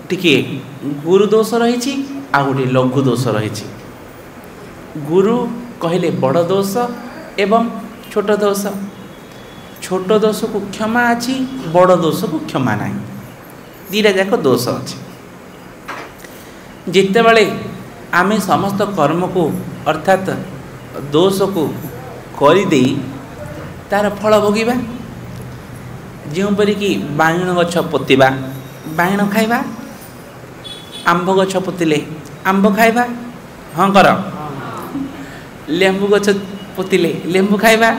टिके गुरु दोष रही आ गोटे लघु दोष रही। गुरु कहले बड़ दोष एवं छोट दोष। छोट दोष को क्षमा अच्छी, बड़ दोष को क्षमा नहीं, दीटा जाक दोष अच्छे। जितेबाला आमे समस्त कर्म को अर्थात दोष को करदे तार फल भोगिबा। जोपरि कि बाइण गछ पोतिबा, बाइण खाइबा, आंब गछ पोतिले आंब खाइबा, हाँ कर। लेंबू गछ पोतिले लेंबू खाइबा,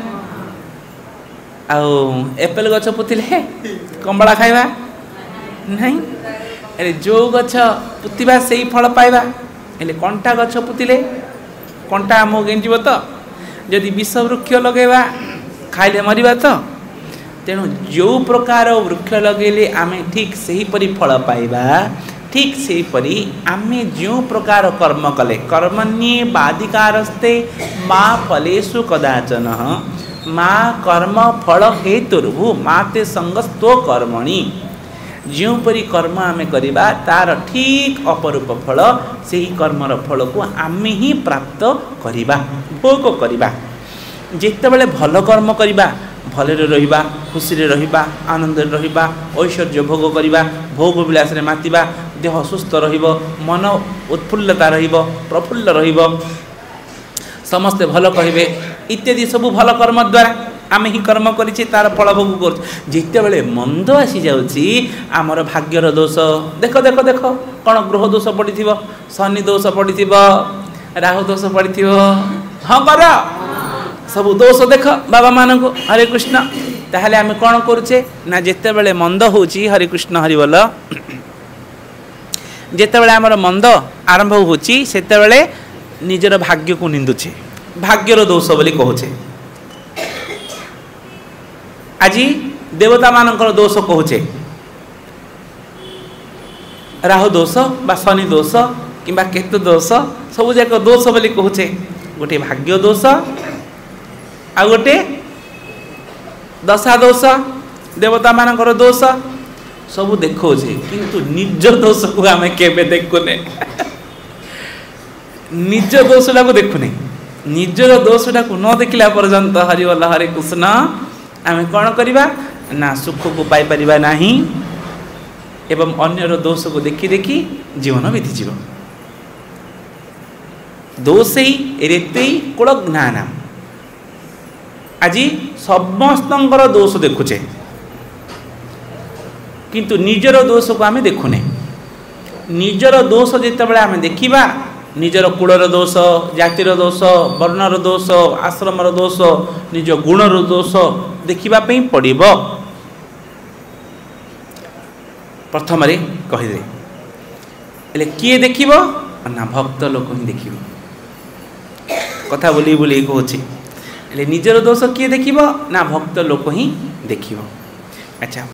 आउ एप्पल गछ पोतिले कमला खाइबा नहीं। अरे जो गछ पुतिबा से ही फल पाइबा। हेले कंटा गछ पुतिले कंटा आम गेंजीब तो, जदि विष वृक्ष लगेबा खाइले मरिबा तो। तेणु जो प्रकार वृक्ष लगेले आमे ठीक सही परी फल पाइबा, ठीक सही परी आमे जो प्रकार कर्म कले, कर्मण्ये बाधिकारस्ते मा फलेषु कदाचन मा कर्म फल हेतुर्भु माते संगस्तो कर्मणि। जो परी कर्म आमे करिबा तार ठीक अपरूप फल, से ही कर्मर फल को आमे ही प्राप्त करिबा, भोग करिबा। जेतेबेले भल कर्म करिबा, भलरे रहिबा, खुशी रे रहिबा, आनंद रे रहिबा, ऐश्वर्य भोग करिबा, भोग विलास रे मातिबा, देह सुस्थ रहिबो, मन उत्फुल्लता रहिबो, प्रफुल्ल रहिबो, समस्ते भल कहिबे इत्यादि सब भल कर्म द्वारा आमे ही कर्म करिछि तार फल भोग कर। जितेबेले मंद आसी जाउछि आमर भाग्यर दोष, देख देख देख कौन ग्रह दोष पड़िथिबो, शनि दोष पड़िथिबो, राहु दोष पड़िथिबो, हाँ कर सब दोष देख बाबा मान को। हरे कृष्ण। ताहले आमे कौन करुचे ना, जितेबेले मंद होउछि, हरे कृष्ण हरि बोल, जितेबेले आमर मंद आरंभ होउछि सेतेबेले निजर भाग्य को निंदुछे, भाग्यर दोष बोली कहूचे। आज देवता मानकर दोष कहूचे, राहु दोष बा शनि दोष किंबा केतु दोष सब जाक दोष बोली कहूचे। गोटे भाग्य दोष आ गोटे दशा दोष, देवता मानकर दोष सब देखौछे, किंतु निज दोष को आमे केबे देखुने। निज दोषटा को देखुने, निजर दोषटा को न देखला पर्यंत हरिवल हरे कृष्ण आमे कौन करिबा ना सुख को पाई परिबा नाही, एवं अन्यर दोष को देखी देखी जीवन बीती जीव। दोषै रेतै कुल ज्ञानम। आज समस्तंकर दोष देखुचे, किंतु निजर दोष को आमे देखुने। निजर दोष जेतेबेले आमे देखिबा, निजर कुलर दोष, जातिर दोष, वर्णर दोष, आश्रमर दोष, निज गुणर दोष देखिबा पई पड़िबो। प्रथम रे कहिदे एले किए देखिबो ना, भक्त लोक ही देखिबो। कथा बोली बोली कहूछि, एले निजर दोष किए देखिबो ना, भक्त लोक ही देखिबो। अच्छा,